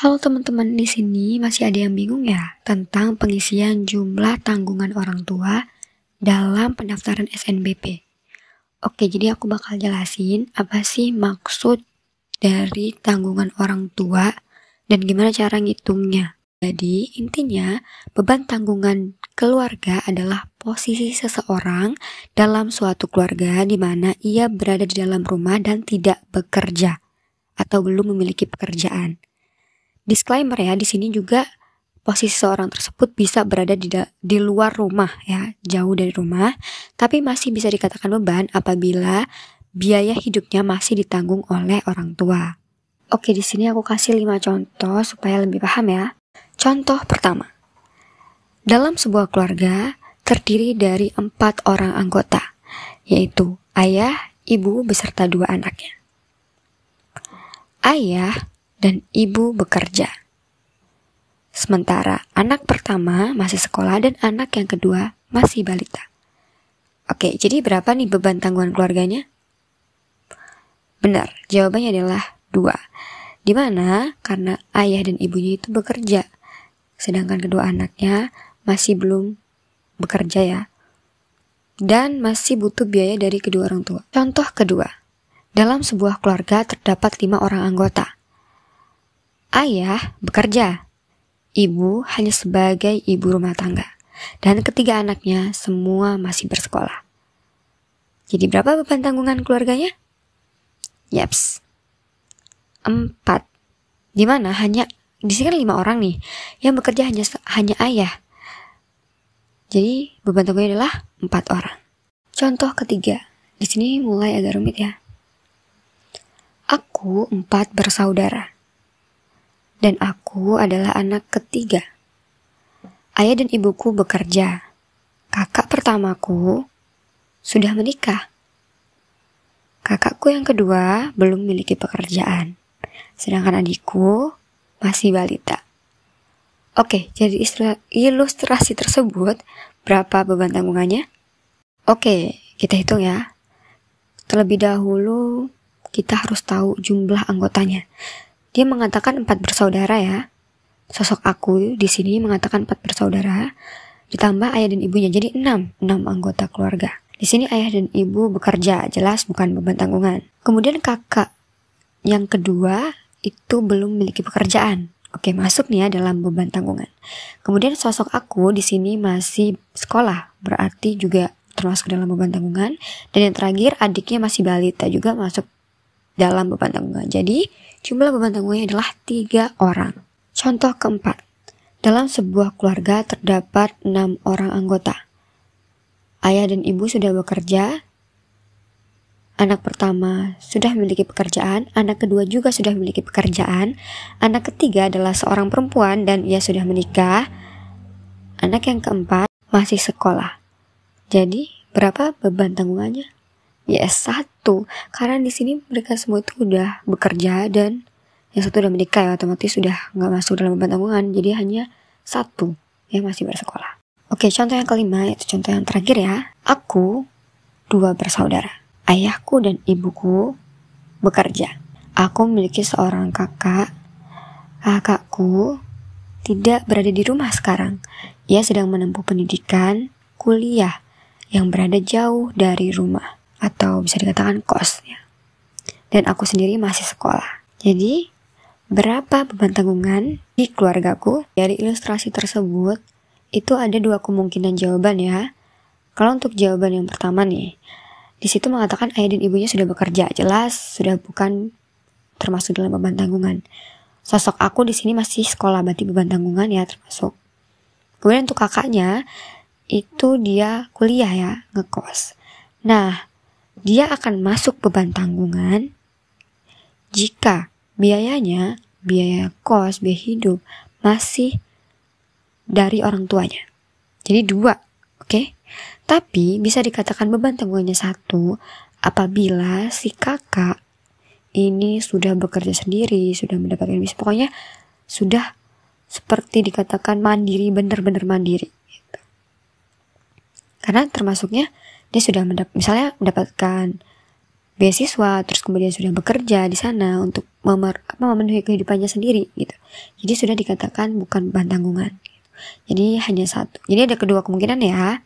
Halo teman-teman, di sini masih ada yang bingung ya tentang pengisian jumlah tanggungan orang tua dalam pendaftaran SNBP. Oke, jadi aku bakal jelasin apa sih maksud dari tanggungan orang tua dan gimana cara ngitungnya. Jadi intinya beban tanggungan keluarga adalah posisi seseorang dalam suatu keluarga di mana ia berada di dalam rumah dan tidak bekerja atau belum memiliki pekerjaan. Disclaimer ya, di sini juga posisi seorang tersebut bisa berada di luar rumah ya, jauh dari rumah, tapi masih bisa dikatakan beban apabila biaya hidupnya masih ditanggung oleh orang tua. Oke, di sini aku kasih 5 contoh supaya lebih paham ya. Contoh pertama. Dalam sebuah keluarga terdiri dari 4 orang anggota, yaitu ayah, ibu beserta 2 anaknya. Ayah dan ibu bekerja. Sementara anak pertama masih sekolah dan anak yang kedua masih balita. Oke, jadi berapa nih beban tanggungan keluarganya? Benar, jawabannya adalah 2. Dimana karena ayah dan ibunya itu bekerja, sedangkan kedua anaknya masih belum bekerja ya, dan masih butuh biaya dari kedua orang tua. Contoh kedua, dalam sebuah keluarga terdapat 5 orang anggota. Ayah bekerja, ibu hanya sebagai ibu rumah tangga, dan ketiga anaknya semua masih bersekolah. Jadi berapa beban tanggungan keluarganya? Yaps, 4. Dimana hanya di sini kan 5 orang nih, yang bekerja hanya ayah. Jadi beban tanggungnya adalah 4 orang. Contoh ketiga, di sini mulai agak rumit ya. Aku 4 bersaudara. Dan aku adalah anak ketiga. Ayah dan ibuku bekerja. Kakak pertamaku sudah menikah. Kakakku yang kedua belum memiliki pekerjaan. Sedangkan adikku masih balita. Oke, jadi ilustrasi tersebut berapa beban tanggungannya? Oke, kita hitung ya. Terlebih dahulu kita harus tahu jumlah anggotanya. Dia mengatakan 4 bersaudara ya. Sosok aku di sini mengatakan 4 bersaudara, ditambah ayah dan ibunya, jadi 6 anggota keluarga. Di sini ayah dan ibu bekerja, jelas bukan beban tanggungan. Kemudian kakak yang kedua itu belum memiliki pekerjaan. Oke, masuk nih ya dalam beban tanggungan. Kemudian sosok aku di sini masih sekolah, berarti juga termasuk dalam beban tanggungan. Dan yang terakhir adiknya masih balita, juga masuk dalam beban tanggungan. Jadi jumlah beban tanggungnya adalah 3 orang. Contoh keempat. Dalam sebuah keluarga terdapat 6 orang anggota. Ayah dan ibu sudah bekerja. Anak pertama sudah memiliki pekerjaan. Anak kedua juga sudah memiliki pekerjaan. Anak ketiga adalah seorang perempuan dan ia sudah menikah. Anak yang keempat masih sekolah. Jadi berapa beban tanggungannya? Yes, 1. Karena di sini mereka semua itu udah bekerja dan yang satu udah menikah ya, otomatis sudah nggak masuk dalam beban tanggungan. Jadi hanya 1 yang masih bersekolah. Oke, contoh yang kelima, itu contoh yang terakhir ya. Aku 2 bersaudara. Ayahku dan ibuku bekerja. Aku memiliki seorang kakak. Kakakku tidak berada di rumah sekarang. Ia sedang menempuh pendidikan kuliah yang berada jauh dari rumah, atau bisa dikatakan kos ya. Dan aku sendiri masih sekolah. Jadi berapa beban tanggungan di keluargaku? Dari ilustrasi tersebut itu ada 2 kemungkinan jawaban ya. Kalau untuk jawaban yang pertama nih, di situ mengatakan ayah dan ibunya sudah bekerja, jelas sudah bukan termasuk dalam beban tanggungan. Sosok aku di sini masih sekolah, berarti beban tanggungan ya termasuk. Kemudian untuk kakaknya itu dia kuliah ya, ngekos. Nah, dia akan masuk beban tanggungan jika biayanya, biaya kos, biaya hidup masih dari orang tuanya. Jadi 2, oke? Tapi bisa dikatakan beban tanggungannya 1 apabila si kakak ini sudah bekerja sendiri, sudah mendapatkan bisnis, pokoknya sudah seperti dikatakan mandiri, benar-benar mandiri. Gitu. Karena termasuknya dia sudah misalnya mendapatkan beasiswa, terus kemudian sudah bekerja di sana untuk memenuhi kehidupannya sendiri gitu. Jadi sudah dikatakan bukan beban tanggungan. Jadi hanya satu. Jadi ada kedua kemungkinan ya.